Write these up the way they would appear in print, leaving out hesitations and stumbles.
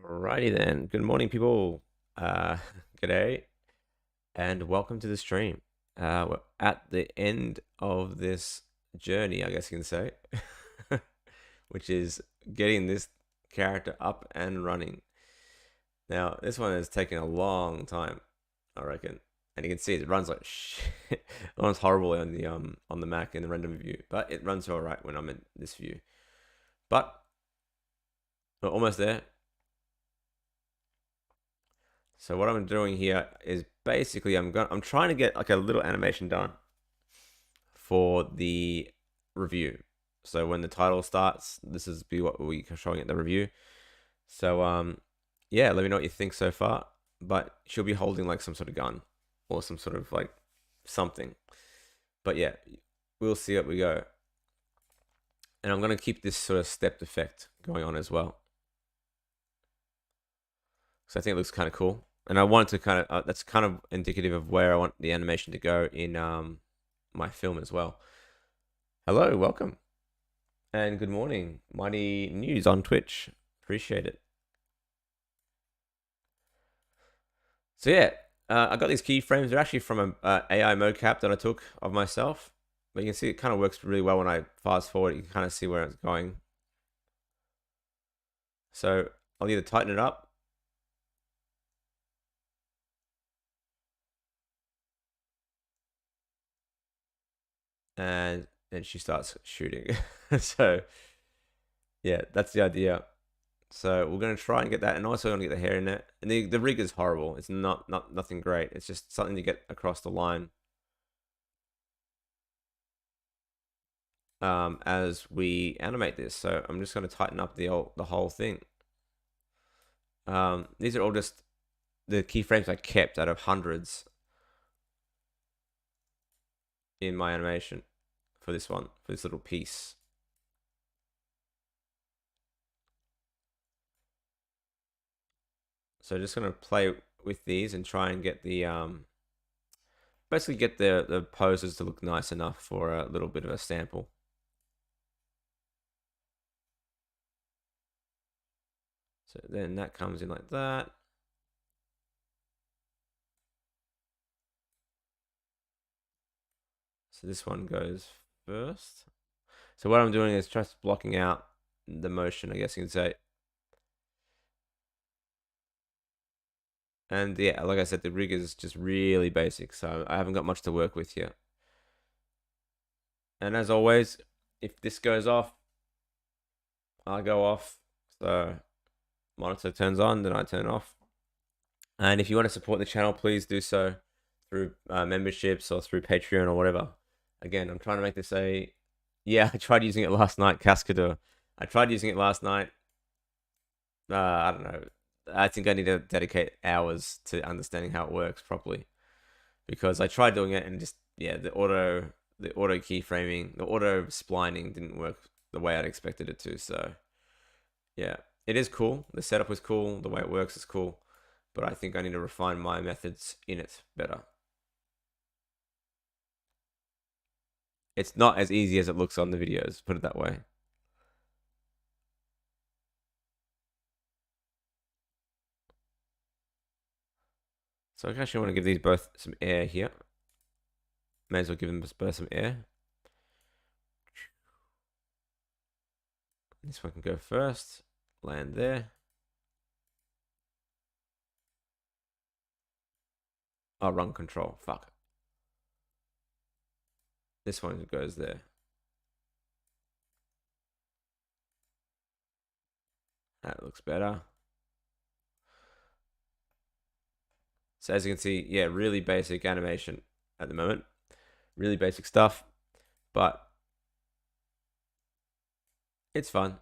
Alrighty then. Good morning, people. G'day, and welcome to the stream. We're at the end of this journey, I guess you can say, which is getting this character up and running. Now, this one has taken a long time, I reckon, and you can see it runs like shit. It runs horribly on the Mac in the random view, but it runs all right when I'm in this view. But we're almost there. So what I'm doing here is basically I'm trying to get like a little animation done for the review. So when the title starts, this is be what we're showing at the review. So yeah, let me know what you think so far. But she'll be holding like some sort of gun or some sort of like something. But yeah, we'll see what we go. And I'm gonna keep this sort of stepped effect going on as well. So I think it looks kind of cool. And I wanted to kind of that's kind of indicative of where I want the animation to go in my film as well. Hello, welcome, and good morning, Mighty News on Twitch. Appreciate it. So yeah, I got these keyframes. They're actually from a AI mocap that I took of myself, but you can see it kind of works really well when I fast forward. You can kind of see where it's going. So I'll either tighten it up. And then she starts shooting. So yeah, that's the idea. So we're gonna try and get that, and also gonna get the hair in it. And the rig is horrible. It's nothing great. It's just something to get across the line. As we animate this, so I'm just gonna tighten up the whole thing. These are all just the keyframes I kept out of hundreds in my animation for this one, for this little piece. So just gonna play with these and try and get the basically get the poses to look nice enough for a little bit of a sample. So then that comes in like that. So this one goes first. So what I'm doing is just blocking out the motion, I guess you can say. And yeah, like I said, the rig is just really basic, so I haven't got much to work with here. And as always, if this goes off, I go off. So monitor turns on, then I turn off. And if you want to support the channel, please do so through memberships or through Patreon or whatever. Again, I'm trying to make this a... Yeah, I tried using it last night, Cascadeur. I tried using it last night. I don't know. I think I need to dedicate hours to understanding how it works properly, because I tried doing it and just, yeah, the auto keyframing, the auto splining didn't work the way I'd expected it to. So yeah, it is cool. The setup was cool. The way it works is cool, but I think I need to refine my methods in it better. It's not as easy as it looks on the videos, put it that way. So I actually want to give these both some air here. May as well give them both some air. This one can go first. Land there. Oh, run control. Fuck. This one goes there. That looks better. So as you can see, yeah, really basic animation at the moment. Really basic stuff, but it's fun.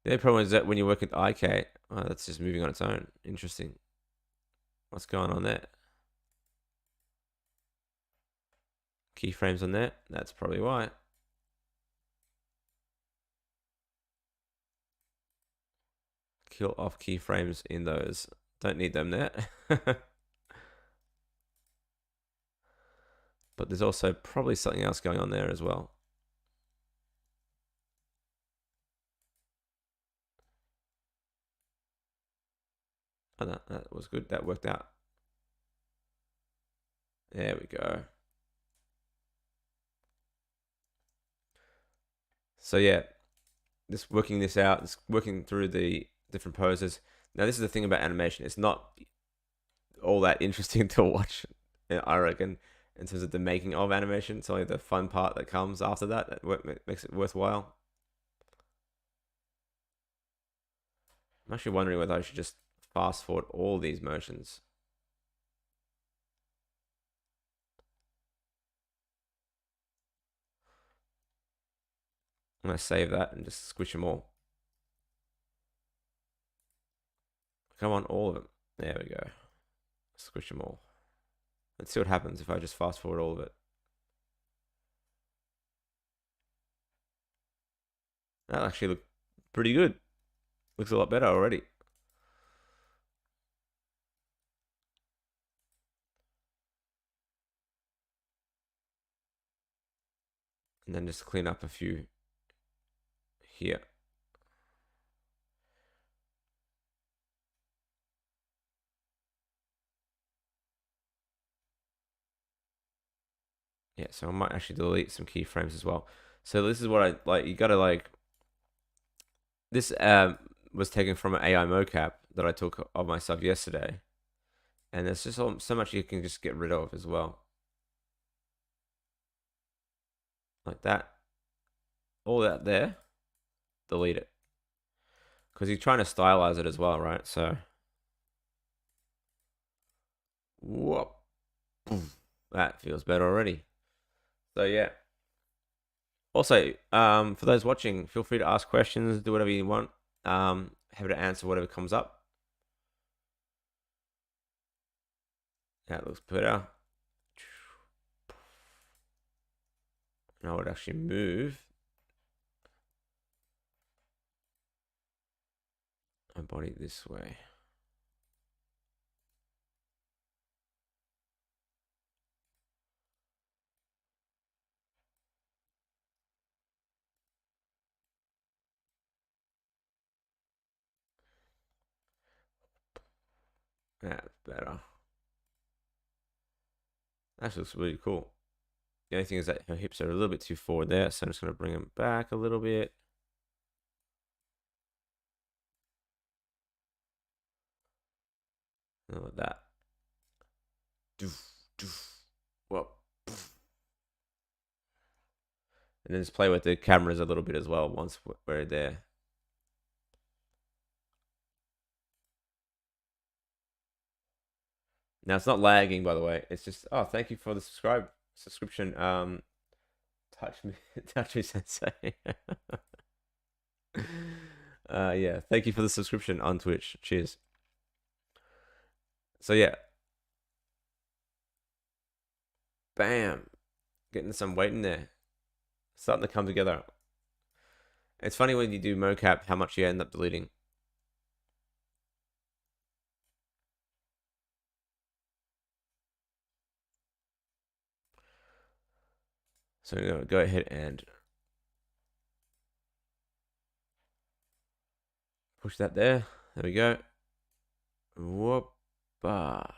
The only problem is that when you work at IK, oh, that's just moving on its own. Interesting. What's going on there? Keyframes on there. That's probably why. Kill off keyframes in those. Don't need them there. But there's also probably something else going on there as well. Oh, that was good. That worked out. There we go. So yeah, just working this out, just working through the different poses. Now this is the thing about animation. It's not all that interesting to watch, I reckon, in terms of the making of animation. It's only the fun part that comes after that makes it worthwhile. I'm actually wondering whether I should just fast forward all these motions. I'm going to save that and just squish them all. Come on, all of them. There we go. Squish them all. Let's see what happens if I just fast forward all of it. That actually looked pretty good. Looks a lot better already. And then just clean up a few here. Yeah, so I might actually delete some keyframes as well. So this is what I like. You gotta like. This was taken from an AI mocap that I took of myself yesterday, and there's just so much you can just get rid of as well, like that. All that there, delete it, because you're trying to stylize it as well, right? So, whoop, that feels better already. So yeah. Also, for those watching, feel free to ask questions, do whatever you want. Happy to answer whatever comes up. That looks better. And I would actually move my body this way. That's better. That looks really cool. The only thing is that her hips are a little bit too forward there, so I'm just going to bring them back a little bit. Like that. Whoa. And then just play with the cameras a little bit as well once we're there. Now it's not lagging, by the way. It's just thank you for the subscription. Touch me, touch me, sensei. Yeah, thank you for the subscription on Twitch. Cheers. So yeah, bam, getting some weight in there, starting to come together. It's funny when you do mocap how much you end up deleting. So I'm gonna go ahead and push that there. There we go. Whoop. But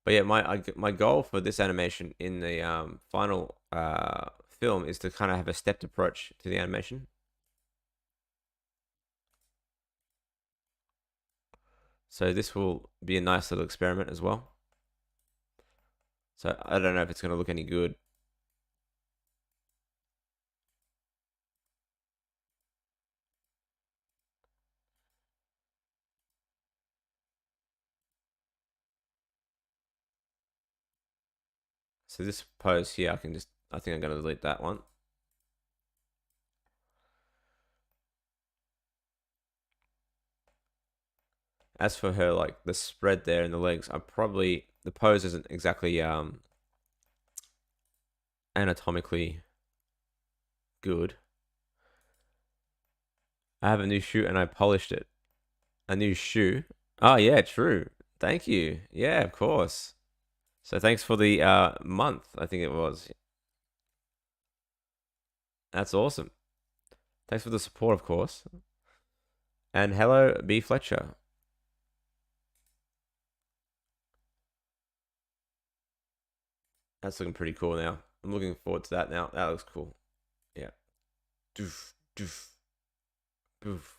yeah, my goal for this animation in the final film is to kind of have a stepped approach to the animation. So this will be a nice little experiment as well. So I don't know if it's going to look any good. So this pose here, I think I'm going to delete that one. As for her, like the spread there in the legs, the pose isn't exactly anatomically good. I have a new shoe and I polished it. A new shoe. Oh yeah, true. Thank you. Yeah, of course. So thanks for the month, I think it was. That's awesome. Thanks for the support, of course. And hello, B Fletcher. That's looking pretty cool now. I'm looking forward to that now. That looks cool. Yeah. Doof, doof, boof.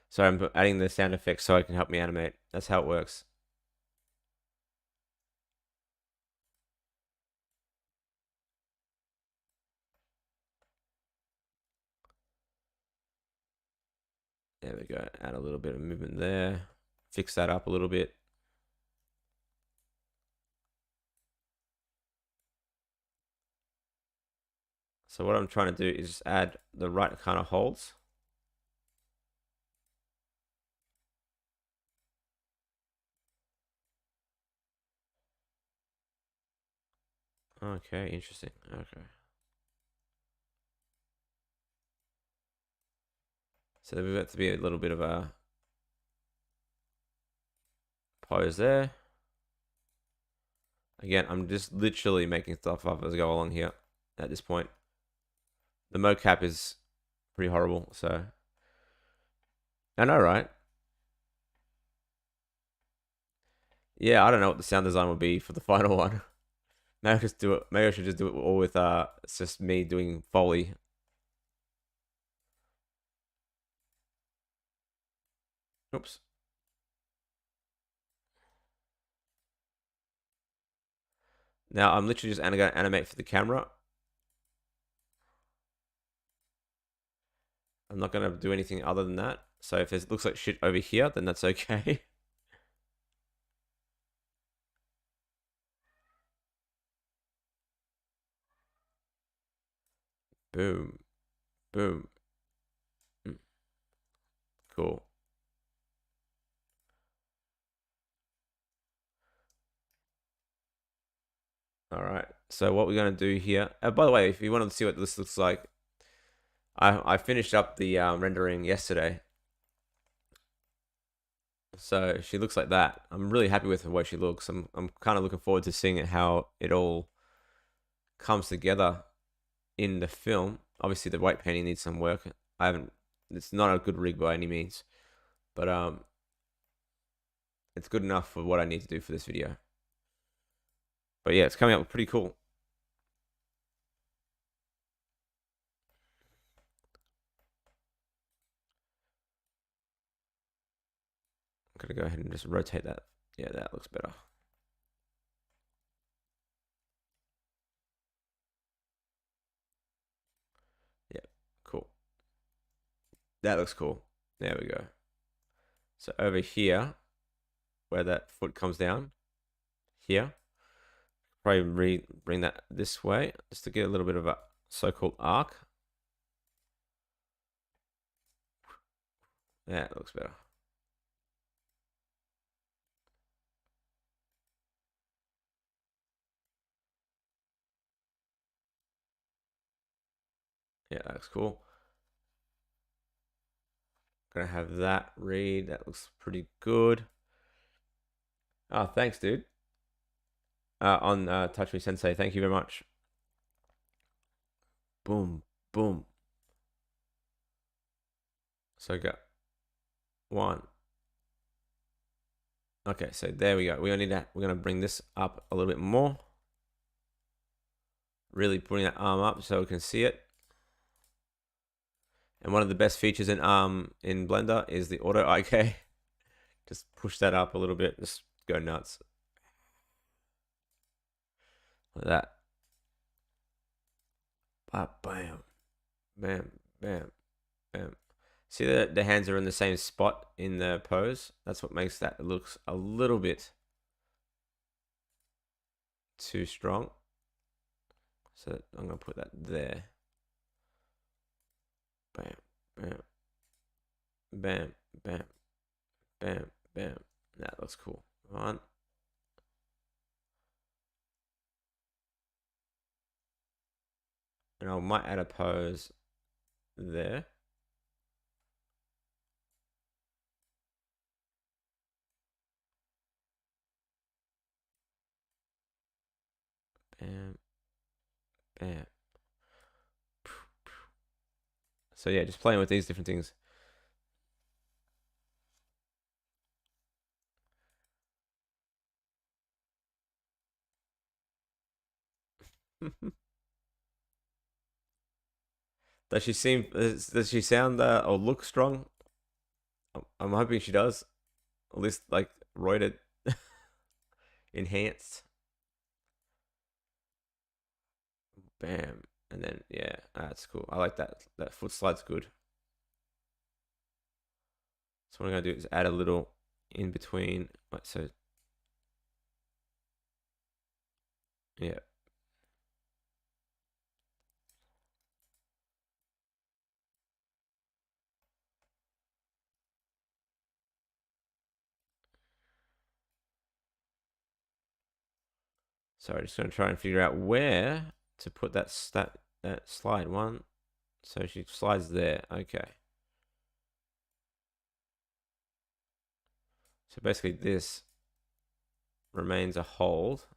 Sorry, I'm adding the sound effects so I can help me animate. That's how it works. There we go. Add a little bit of movement there. Fix that up a little bit. So what I'm trying to do is just add the right kind of holds. Okay, interesting. Okay. So we've got to be a little bit of a pose there. Again, I'm just literally making stuff up as I go along here at this point. The mocap is pretty horrible, so I know, right? Yeah, I don't know what the sound design will be for the final one. Maybe I just do it. Maybe I should just do it all with it's just me doing Foley. Oops. Now I'm literally just gonna animate for the camera. I'm not gonna do anything other than that. So if it looks like shit over here, then that's okay. Boom, boom. Mm, cool. All right. So what we're gonna do here. By the way, if you wanted to see what this looks like, I finished up the rendering yesterday. So she looks like that. I'm really happy with the way she looks. I'm kind of looking forward to seeing how it all comes together in the film. Obviously, the white painting needs some work. I haven't. It's not a good rig by any means, but it's good enough for what I need to do for this video. But yeah, it's coming up pretty cool. I'm gonna go ahead and just rotate that. Yeah, that looks better. Yeah, cool. That looks cool. There we go. So over here, where that foot comes down, here, probably bring that this way just to get a little bit of a so-called arc. Yeah, it looks better. Yeah, that looks cool. Gonna have that read. That looks pretty good. Oh, thanks, dude. On Touch Me Sensei. Thank you very much. Boom, boom. So go one. Okay, so there we go. We only need that. We're gonna bring this up a little bit more. Really putting that arm up so we can see it. And one of the best features in Blender is the auto IK. Just push that up a little bit. Just go nuts. Like that. Bam, bam, bam, bam. See that the hands are in the same spot in the pose? That's what makes that looks a little bit too strong. So I'm gonna put that there. Bam, bam, bam, bam, bam, bam. That looks cool. One. And I might add a pose there. Bam, bam. So yeah, just playing with these different things. Does she seem? Does she sound or look strong? I'm hoping she does. At least like roided, enhanced. Bam, and then yeah, that's cool. I like that. That foot slide's good. So what I'm gonna do is add a little in between. So yeah. So I'm just gonna try and figure out where to put that slide one. So she slides there. Okay. So basically this remains a hold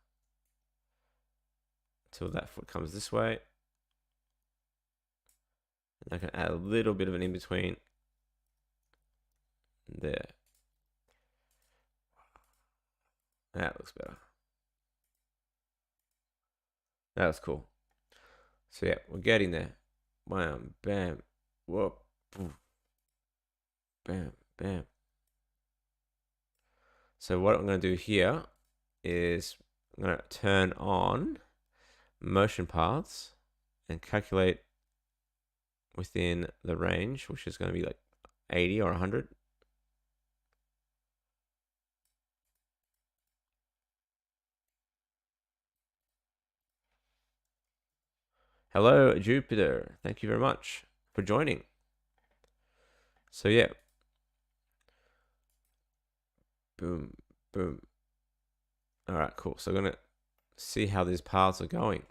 until that foot comes this way. And I can add a little bit of an in-between there. That looks better. That was cool. So yeah, we're getting there. Bam, bam, whoop, bam, bam. So what I'm going to do here is I'm going to turn on motion paths and calculate within the range, which is going to be like 80 or 100. Hello, Jupiter. Thank you very much for joining. So yeah. Boom, boom. All right, cool. So I'm going to see how these paths are going.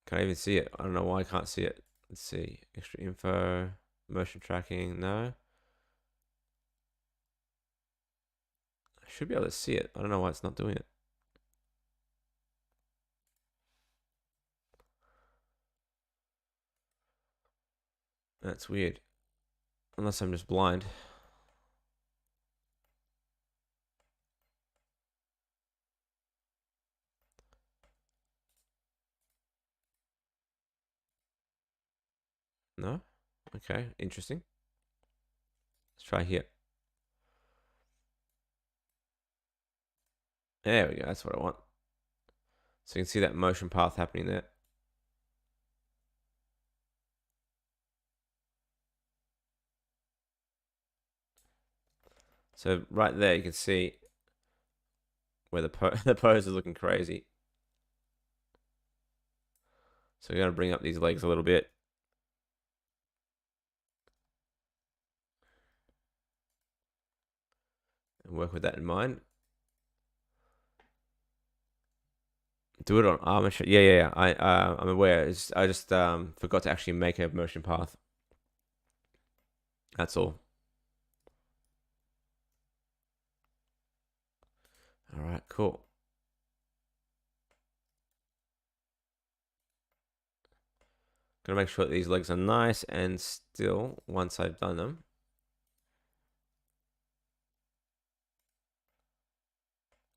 Can I even see it? I don't know why I can't see it. Let's see. Extra info, motion tracking. No. I should be able to see it. I don't know why it's not doing it. That's weird. Unless I'm just blind. No? Okay, interesting. Let's try here. There we go. That's what I want. So you can see that motion path happening there. So right there, you can see where the the pose is looking crazy. So we're going to bring up these legs a little bit. And work with that in mind. Do it on armor. Yeah. I'm aware. I just forgot to actually make a motion path. That's all. All right, cool. Gonna make sure that these legs are nice and still once I've done them.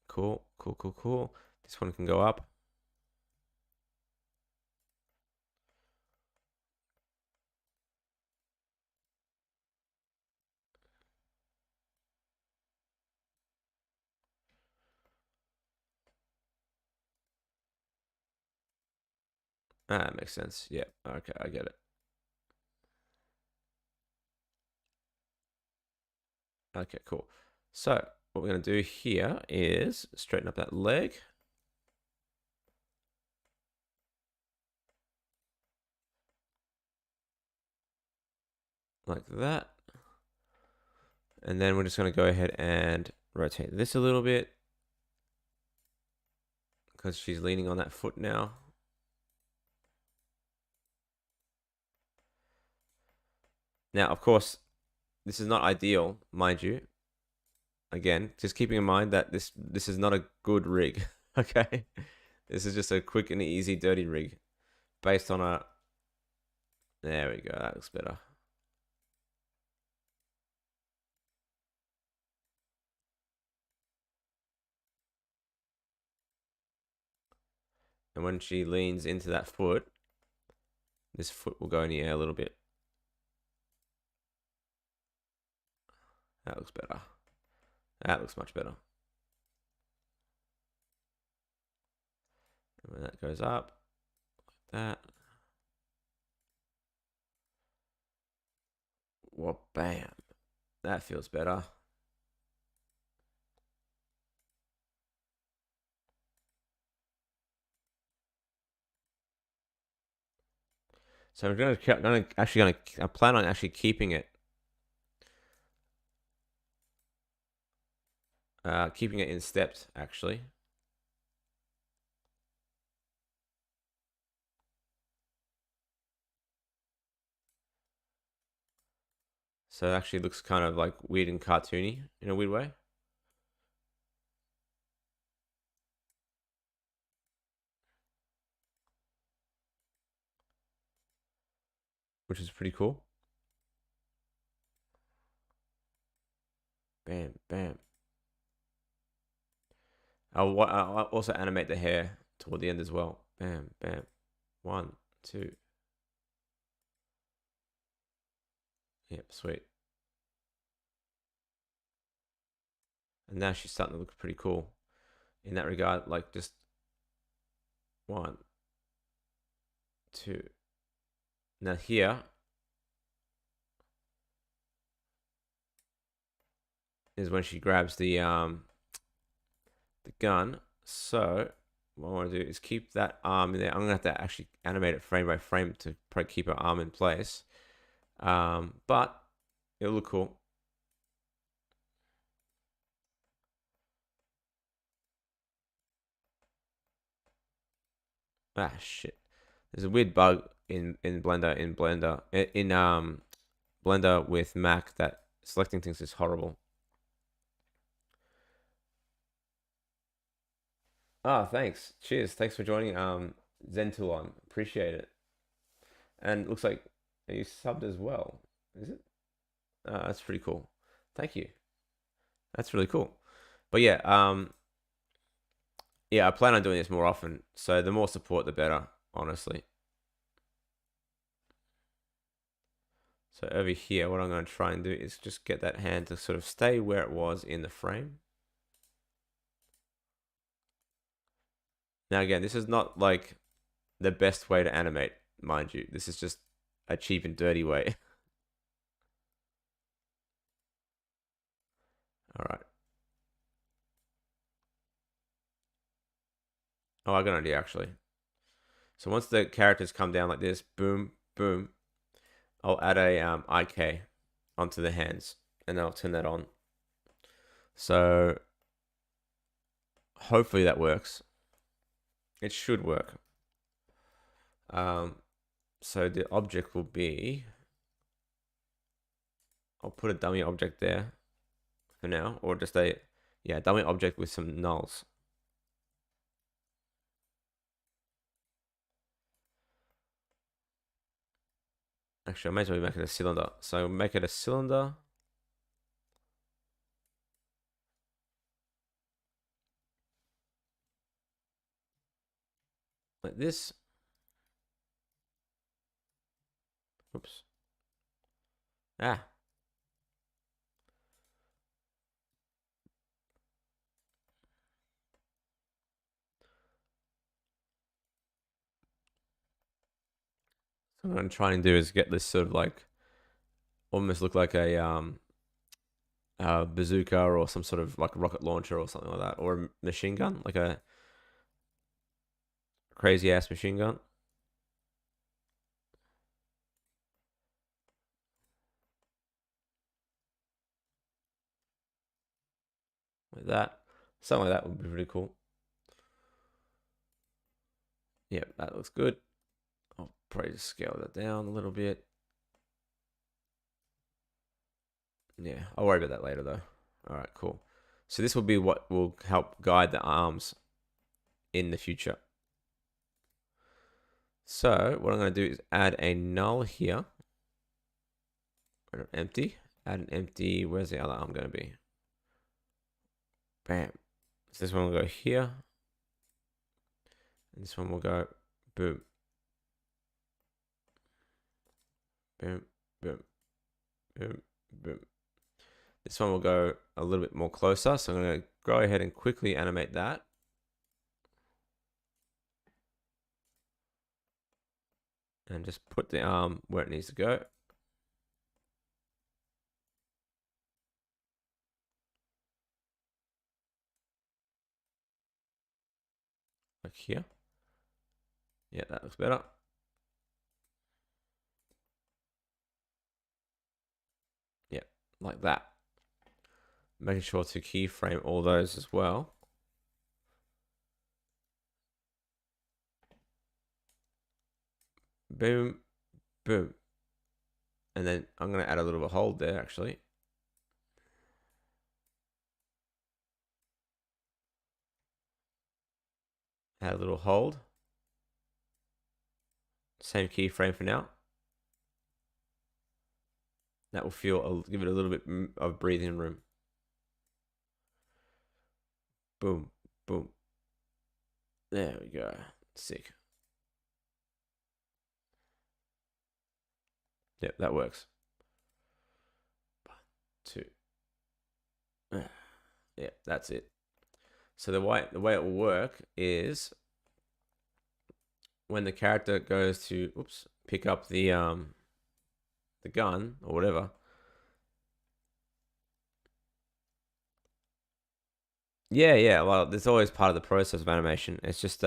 Cool. This one can go up. Ah, that makes sense. Yeah. Okay, I get it. Okay, cool. So what we're gonna do here is straighten up that leg. Like that. And then we're just gonna go ahead and rotate this a little bit because she's leaning on that foot now. Now, of course, this is not ideal, mind you. again, just keeping in mind that this is not a good rig. Okay, this is just a quick and easy dirty rig based on a. There we go. That looks better. And when she leans into that foot, this foot will go in the air a little bit. That looks better. That looks much better. And when that goes up, like that. Well, bam. That feels better. So I'm I plan on actually keeping it, in steps actually. So it actually looks kind of like weird and cartoony in a weird way. Which is pretty cool. Bam, bam. I'll also animate the hair toward the end as well. Bam, bam. 1, 2. Yep, sweet. And now she's starting to look pretty cool in that regard. Like just 1, 2. Now here is when she grabs the gun. So what I want to do is keep that arm in there. I'm gonna have to actually animate it frame by frame to probably keep her arm in place. But it'll look cool. Ah, shit. There's a weird bug in Blender with Mac that selecting things is horrible. Ah, thanks. Cheers. Thanks for joining Zentulon. Appreciate it. And looks like you subbed as well. Is it? That's pretty cool. Thank you. That's really cool. But yeah, I plan on doing this more often. So the more support, the better, honestly. So over here, what I'm going to try and do is just get that hand to sort of stay where it was in the frame. Now again, this is not like the best way to animate, mind you. This is just a cheap and dirty way. All right. Oh, I got an idea actually. So once the characters come down like this, boom, boom, I'll add a IK onto the hands, and I'll turn that on. So hopefully that works. It should work. So the object will be, I'll put a dummy object there for now, or just a dummy object with some nulls. Actually, I may as well make it a cylinder. So make it a cylinder. Like this. Oops. Ah. So what I'm trying to do is get this sort of like, almost look like a bazooka or some sort of like rocket launcher or something like that, or a machine gun, like a crazy ass machine gun. Like that. Something like that would be pretty cool. Yeah, that looks good. I'll probably just scale that down a little bit. Yeah, I'll worry about that later though. All right, cool. So this will be what will help guide the arms in the future. So what I'm going to do is add a null here. Empty. Add an empty. Where's the other arm going to be? Bam. So this one will go here. And this one will go boom. Boom, boom, boom, boom. This one will go a little bit more closer. So I'm going to go ahead and quickly animate that. And just put the arm where it needs to go. Like here. Yeah, that looks better. Yeah, like that. Making sure to keyframe all those as well. Boom, boom. And then I'm going to add a little bit of hold there, actually. Add a little hold. Same keyframe for now. That will give it a little bit of breathing room. Boom, boom. There we go. Sick. Yep, that works. 1, 2. Yeah, that's it. So the way it will work is when the character goes to pick up the gun or whatever. Yeah. Well, it's always part of the process of animation. It's just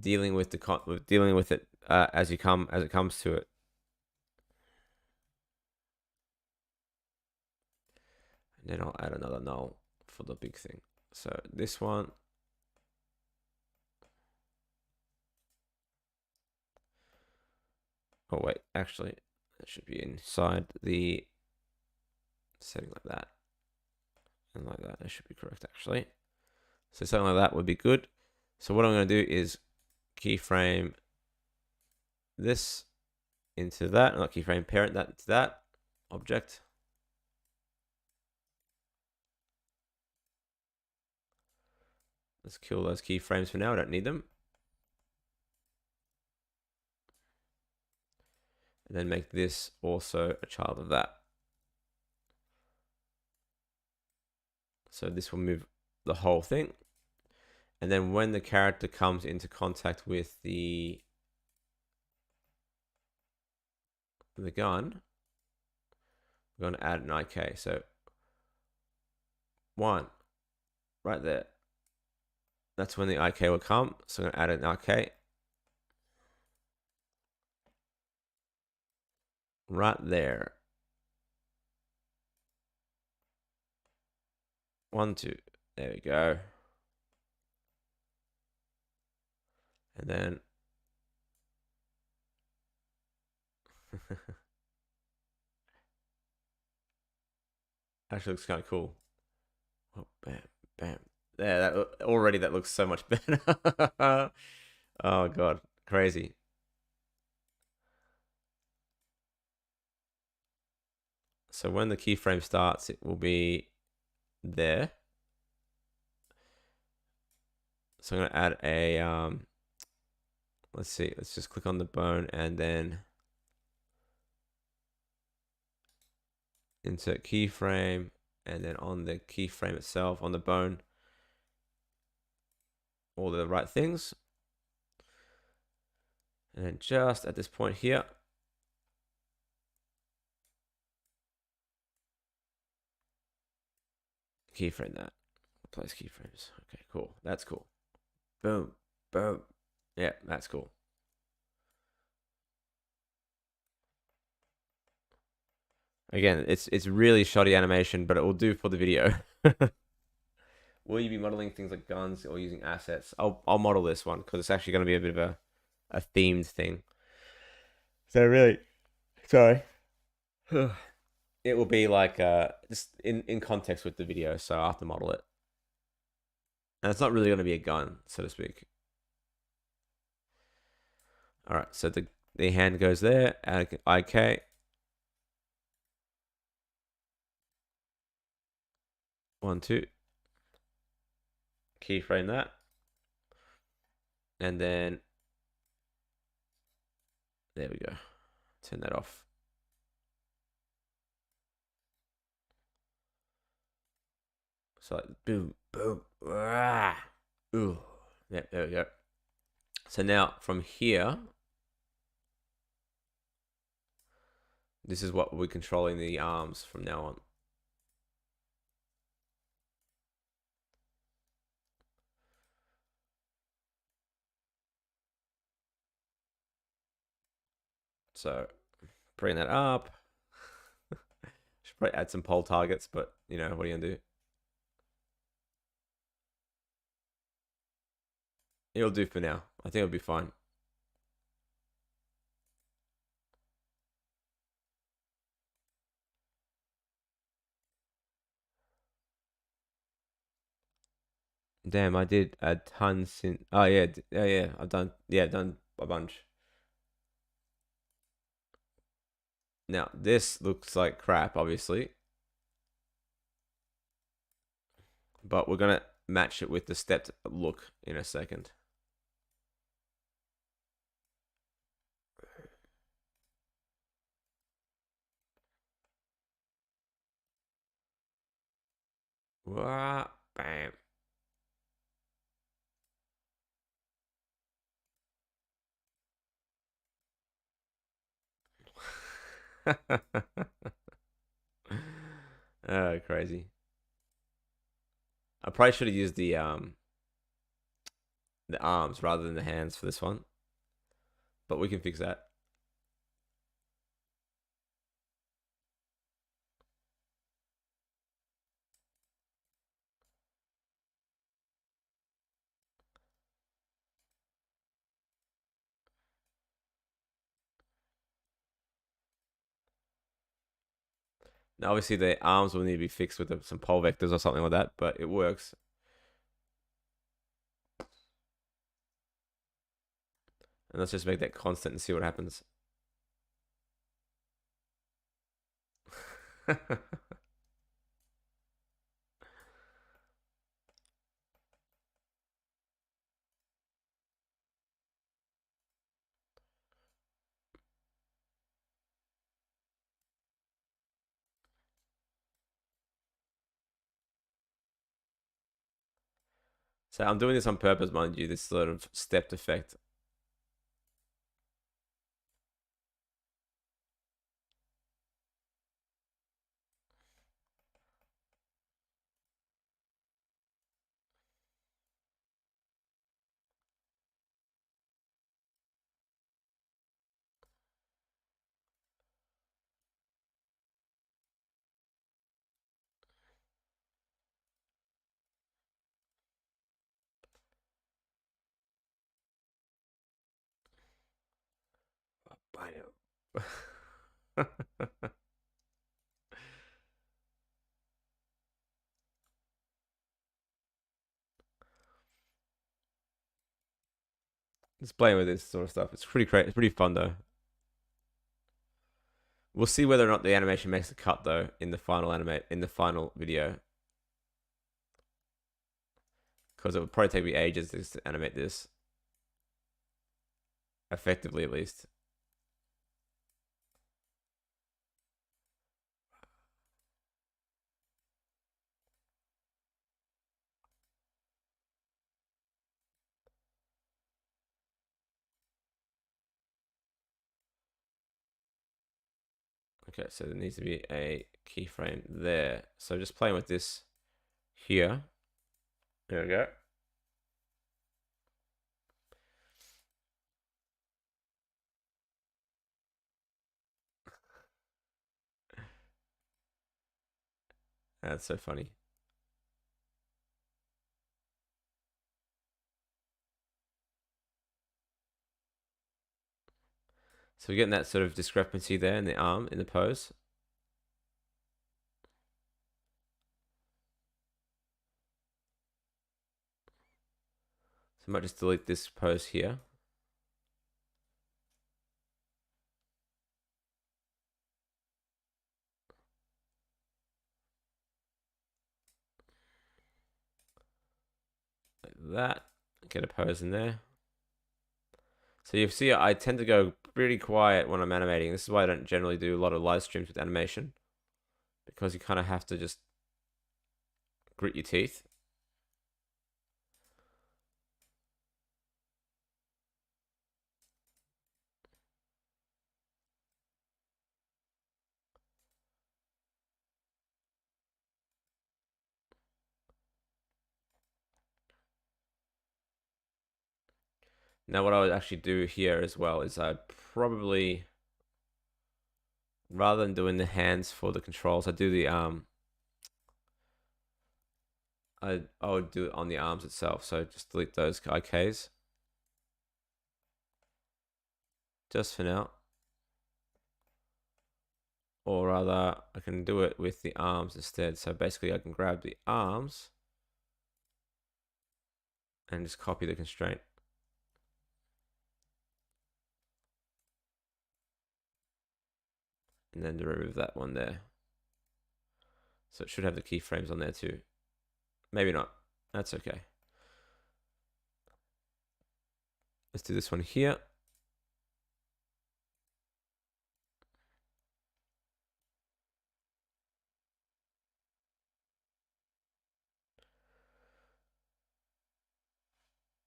dealing with it as it comes to it. And then I'll add another null for the big thing. So this one. Oh wait, actually, it should be inside the setting like that. And like that, that should be correct actually. So something like that would be good. So what I'm going to do is keyframe this into that, not keyframe parent that into that object. Let's kill those keyframes for now. I don't need them. And then make this also a child of that. So this will move the whole thing. And then when the character comes into contact with the gun, we're going to add an IK. So 1, right there. That's when the IK will come. So I'm going to add an IK. Right there. 1, 2. There we go. And then actually looks kind of cool. Oh, bam, bam. There, that looks so much better. Oh god, crazy. So when the keyframe starts, it will be there. So I'm gonna add a let's see, let's just click on the bone and then insert keyframe, and then on the keyframe itself, on the bone, all the right things. And then just at this point here, keyframe that. Replace keyframes. Okay, cool. That's cool. Boom, boom. Yeah, that's cool. Again, it's really shoddy animation, but it will do for the video. Will you be modeling things like guns or using assets? I'll model this one because it's actually going to be a bit of a themed thing. So really, sorry. it will be like just in context with the video, so I have to model it. And it's not really going to be a gun, so to speak. All right, so the hand goes there. IK. One, two. Keyframe that, and then there we go. Turn that off. So like boom, boom, rah. Ooh, yeah, there we go. So now from here, this is what we're controlling the arms from now on. So bring that up. Should probably add some pole targets, but you know, what are you gonna do? It'll do for now. I think it'll be fine. Damn, I did add tons in. Oh yeah, oh yeah, I've done. Yeah, done a bunch. Now this looks like crap, obviously, but we're gonna match it with the stepped look in a second. Wah, bam. Oh, crazy. I probably should have used the arms rather than the hands for this one, but we can fix that. Now, obviously, the arms will need to be fixed with some pole vectors or something like that, but it works. And let's just make that constant and see what happens. So I'm doing this on purpose, mind you, this sort of stepped effect. I know. Just playing with this sort of stuff. It's pretty great. It's pretty fun though. We'll see whether or not the animation makes a cut though in the final video, because it would probably take me ages to animate this effectively, at least. Okay, so there needs to be a keyframe there. So just playing with this here. There we go. That's so funny. So we're getting that sort of discrepancy there in the arm, in the pose. might just delete this pose here. Like that. Get a pose in there. So you see, I tend to go pretty quiet when I'm animating. This is why I don't generally do a lot of live streams with animation, because you kind of have to just grit your teeth. Now, what I would actually do here as well is I'd probably, rather than doing the hands for the controls, I do the I would do it on the arms itself. So just delete those IKs. Just for now. Or rather, I can do it with the arms instead. So basically I can grab the arms and just copy the constraint. And then to remove that one there. So it should have the keyframes on there too. Maybe not. That's okay. Let's do this one here.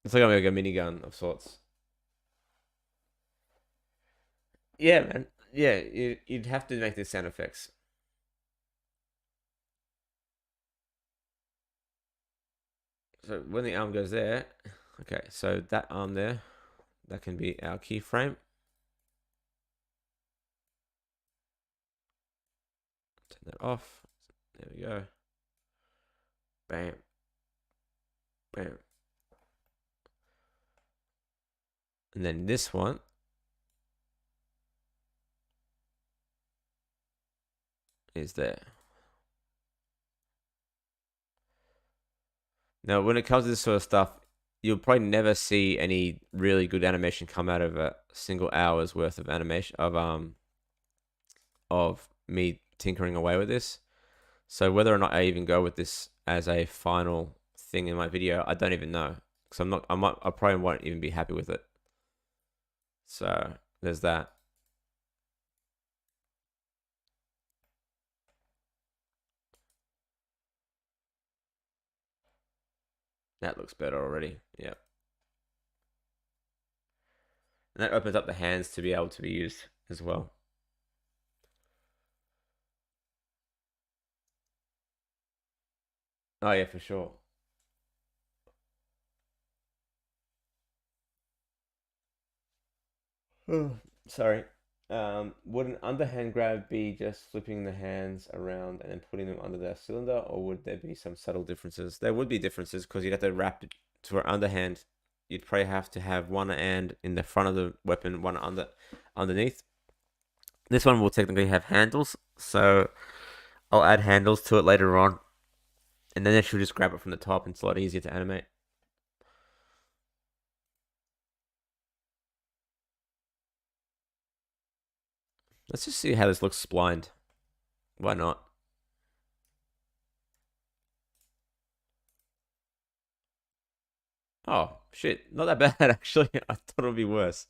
It's like a minigun of sorts. Yeah, man. Yeah, you'd have to make the sound effects. So when the arm goes there, okay, so that arm there, that can be our keyframe. Turn that off. There we go. Bam. Bam. And then this one is there. Now, when it comes to this sort of stuff, you'll probably never see any really good animation come out of a single hour's worth of animation of me tinkering away with this. So whether or not I even go with this as a final thing in my video, I don't even know. Because I probably won't even be happy with it. So there's that. That looks better already. Yeah. And that opens up the hands to be able to be used as well. Oh yeah, for sure. Sorry. Would an underhand grab be just flipping the hands around and then putting them under the cylinder, or would there be some subtle differences? There would be differences because you'd have to wrap it to an underhand. You'd probably have to have one hand in the front of the weapon, one underneath. This one will technically have handles, so I'll add handles to it later on, and then she'll just grab it from the top, and it's a lot easier to animate. Let's just see how this looks splined. Why not? Oh, shit. Not that bad, actually. I thought it would be worse.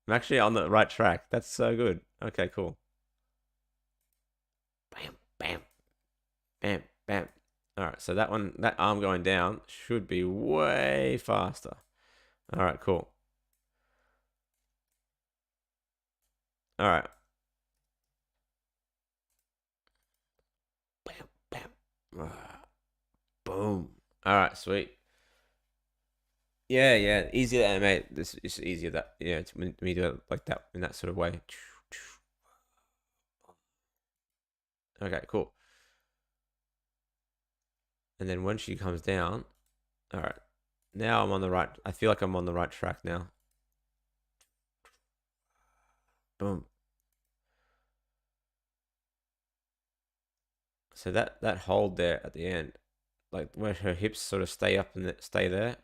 I'm actually on the right track. That's so good. Okay, cool. Bam, bam, bam, bam. All right, so that arm going down should be way faster. All right, cool. All right. Bam, bam. Boom. All right, sweet. Yeah, yeah. Easier to animate. This is easier that when we do it like that in that sort of way. Okay, cool. And then when she comes down, all right. Now I'm on the right. I feel like I'm on the right track now. Boom. So that hold there at the end, like where her hips sort of stay up and stay there,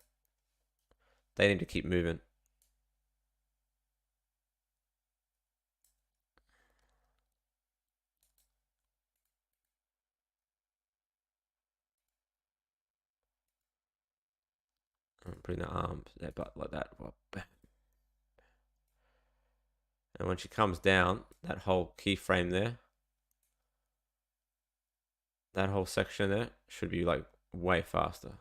they need to keep moving. Bring the arms, their butt like that. And when she comes down, that whole keyframe there, that whole section there should be like way faster.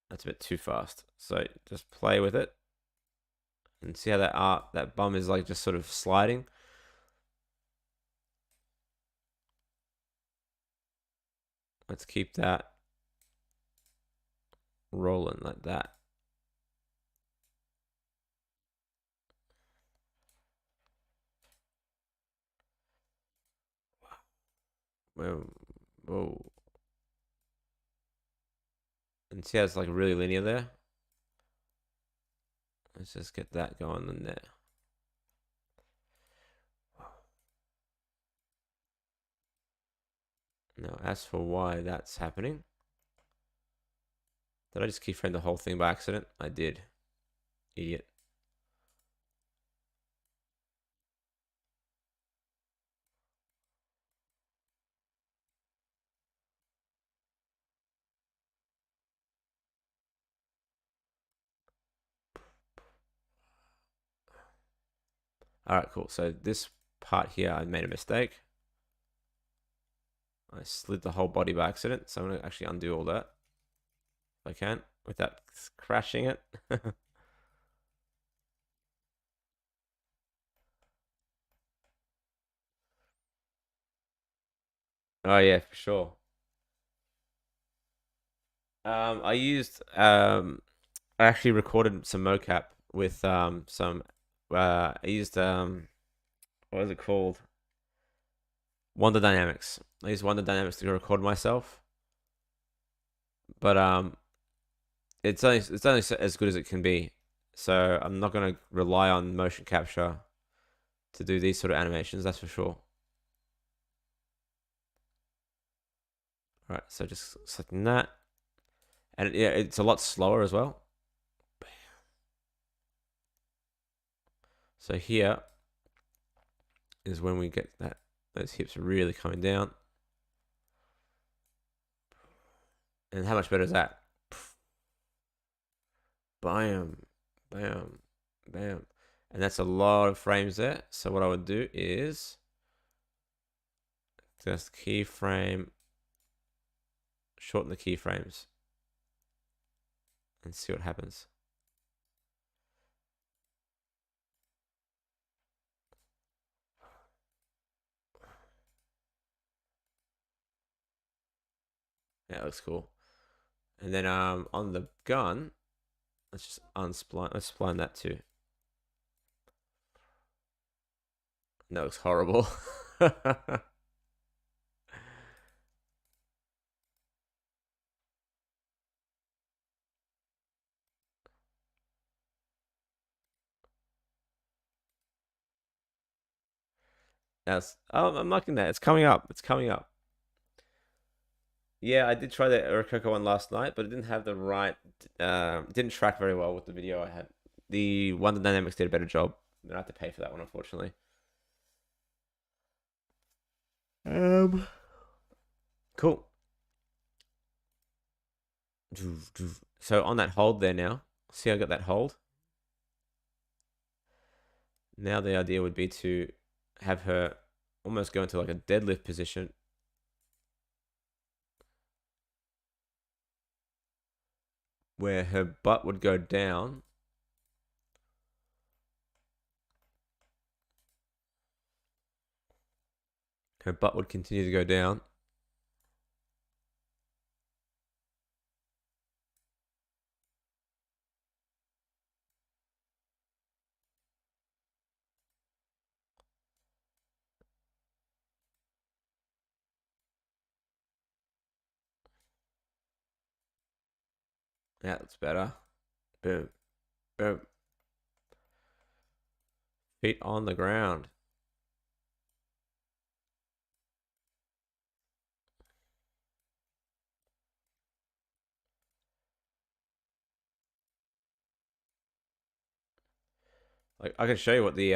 That's a bit too fast. So just play with it and see how that bum is like just sort of sliding. Let's keep that rolling like that. Whoa, whoa. And see how it's like really linear there? Let's just get that going in there. Now, as for why that's happening, did I just keyframe the whole thing by accident? I did. Idiot. All right, cool. So this part here, I made a mistake. I slid the whole body by accident. So I'm going to actually undo all that if I can without crashing it. Oh yeah, for sure. I used I actually recorded some mocap with some I used what is it called? Wonder Dynamics. I used Wonder Dynamics to record myself, but it's only as good as it can be. So I'm not gonna rely on motion capture to do these sort of animations. That's for sure. All right, so just selecting that, and yeah, it's a lot slower as well. So here is when we get those hips really coming down. And how much better is that? Bam, bam, bam. And that's a lot of frames there. So what I would do is just keyframe, shorten the keyframes and see what happens. Yeah, it looks cool. And then on the gun, let's just unspline. Let's spline that too. That looks horrible. That's I'm liking that. It's coming up. It's coming up. Yeah, I did try the Orococo one last night, but it didn't have the right. Didn't track very well with the video I had. The Wonder Dynamics did a better job. I have to pay for that one, unfortunately. Um, cool. So on that hold there now, see I got that hold? Now the idea would be to have her almost go into like a deadlift position. Where her butt would go down. Her butt would continue to go down. Yeah, that's better. Boom. Boom. Feet on the ground. Like I can show you what the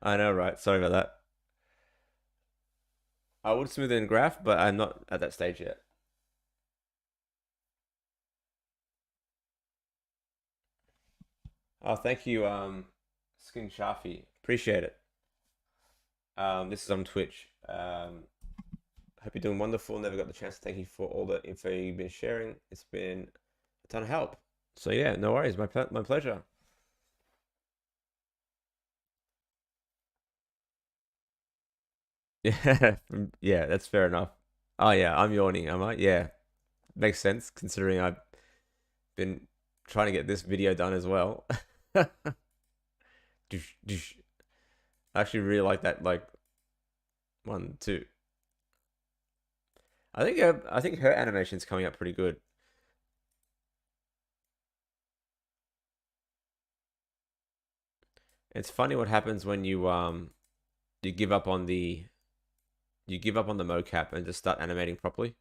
I know, right? Sorry about that. I would smooth it in graph, but I'm not at that stage yet. Oh, thank you, Skin Shafi. Appreciate it. This is on Twitch. Hope you're doing wonderful. Never got the chance to thank you for all the info you've been sharing. It's been a ton of help. So yeah, no worries. My pleasure. Yeah, yeah, that's fair enough. Oh yeah, I'm yawning, am I? Yeah, makes sense considering I've been trying to get this video done as well. I actually really like that. Like one, two. I think her animation's coming up pretty good. It's funny what happens when you give up on the you give up on the mocap and just start animating properly.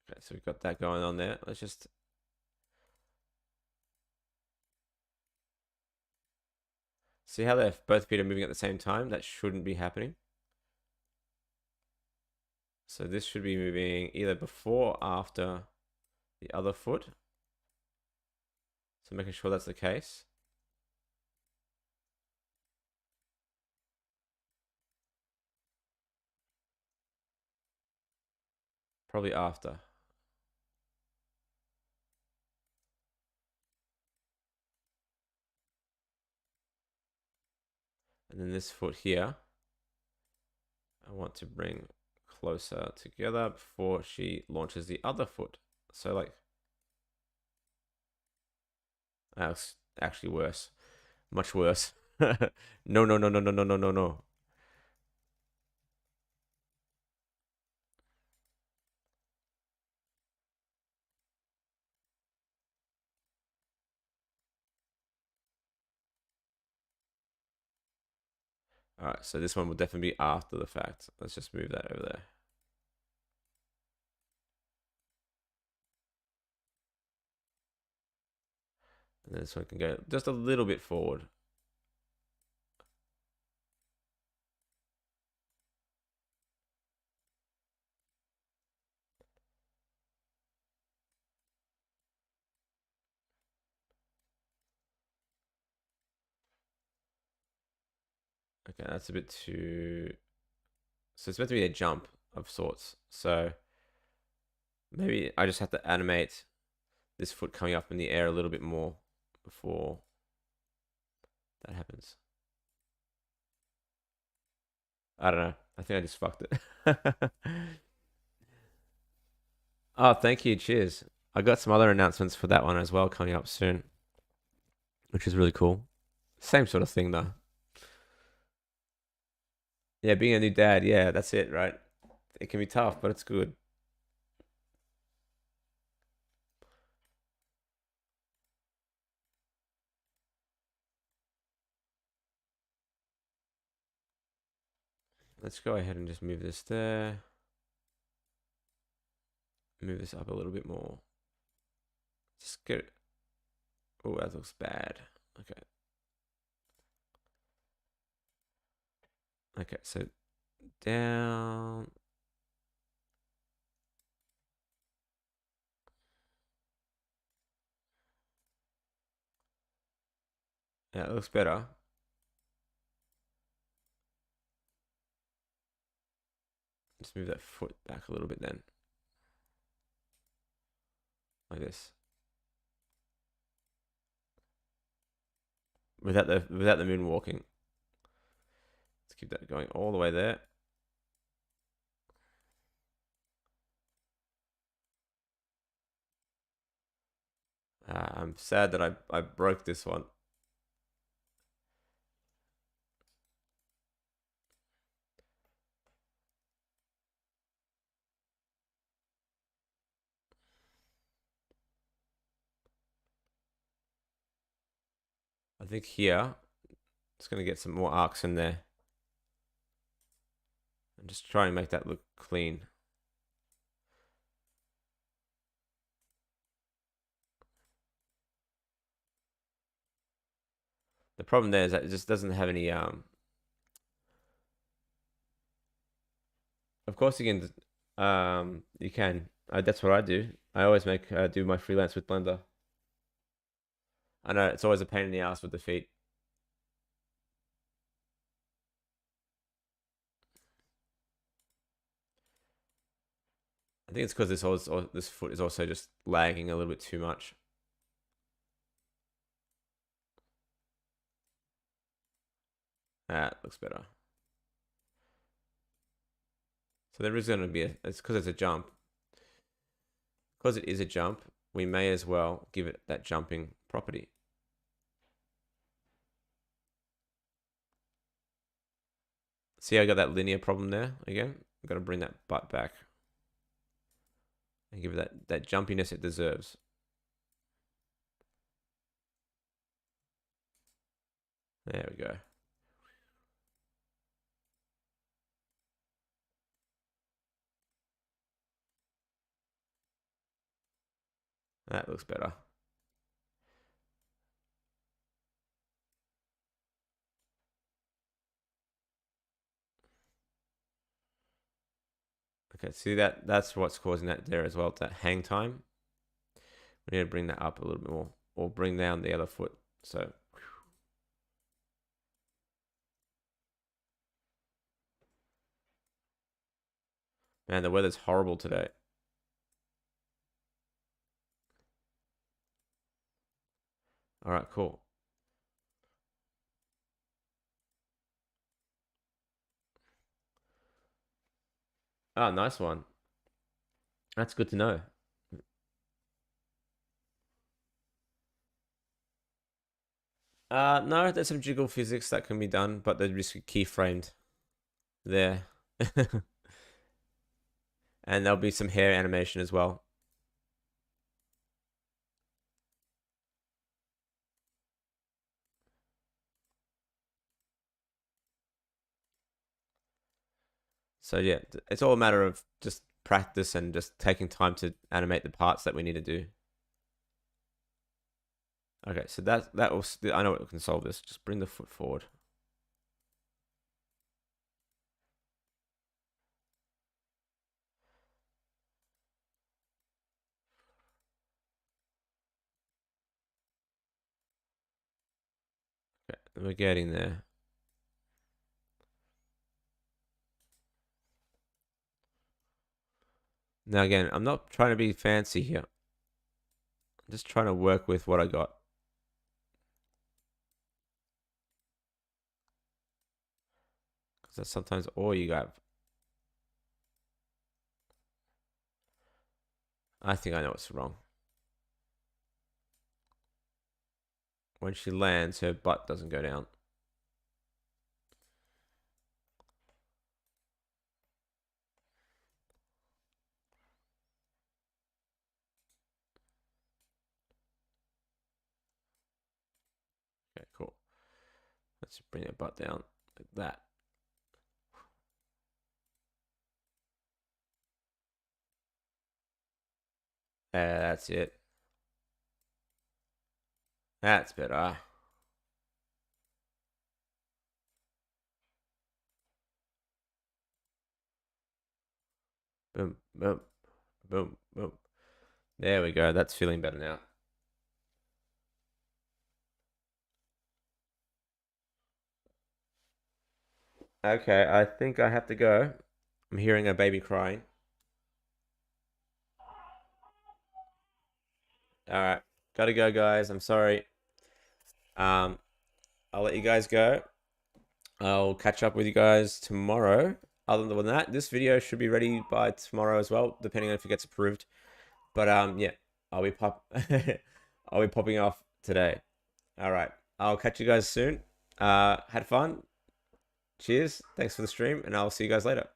Okay, so we've got that going on there. Let's just see how they're both feet are moving at the same time. That shouldn't be happening. So this should be moving either before or after the other foot. So making sure that's the case. Probably after. And then this foot here, I want to bring closer together before she launches the other foot. So like, that's actually worse. Much worse. No, no, no, no, no, no, no, no, no. All right, so this one will definitely be after the fact. Let's just move that over there. And then this one can go just a little bit forward. Okay, that's a bit too. So it's meant to be a jump of sorts. So maybe I just have to animate this foot coming up in the air a little bit more before that happens. I don't know. I think I just fucked it. Oh, thank you. Cheers. I got some other announcements for that one as well coming up soon, which is really cool. Same sort of thing though. Yeah, being a new dad, yeah, that's it, right? It can be tough, but it's good. Let's go ahead and just move this there. Move this up a little bit more. Just get it. Oh, that looks bad. Okay. Okay, so down. Yeah, it looks better. Just move that foot back a little bit then. Like this. Without the moonwalking. Let's keep that going all the way there. I'm sad that I broke this one. I think here it's gonna get some more arcs in there. And just try and make that look clean. The problem there is that it just doesn't have any of course you can. That's what I do. I always do my freelance with Blender. I know it's always a pain in the ass with the feet. I think it's because this foot is also just lagging a little bit too much. That looks better. So there is going to be it's because it's a jump. Because it is a jump, we may as well give it that jumping property. See, I got that linear problem there again. I've got to bring that butt back and give it that jumpiness it deserves. There we go. That looks better. Okay, see that's what's causing that there as well, that hang time. We need to bring that up a little bit more, or bring down the other foot. So, man, the weather's horrible today. All right, cool. Ah, nice one. That's good to know. No, there's some jiggle physics that can be done, but they're just keyframed there. And there'll be some hair animation as well. So yeah, it's all a matter of just practice and just taking time to animate the parts that we need to do. Okay, so that will. I know what can solve this. Just bring the foot forward. Okay, we're getting there. Now again, I'm not trying to be fancy here. I'm just trying to work with what I got. Because that's sometimes all you got. I think I know what's wrong. When she lands, her butt doesn't go down. Okay, cool. Let's bring her butt down like that. That's it. That's better. Boom, boom, boom, boom. There we go. That's feeling better now. Okay, I think I have to go. I'm hearing a baby crying. All right, gotta go, guys. I'm sorry. Um, I'll let you guys go. I'll catch up with you guys tomorrow. Other than that, this video should be ready by tomorrow as well, depending on if it gets approved. But yeah, I'll be I'll be popping off today. All right. I'll catch you guys soon. Had fun. Cheers. Thanks for the stream, and I'll see you guys later.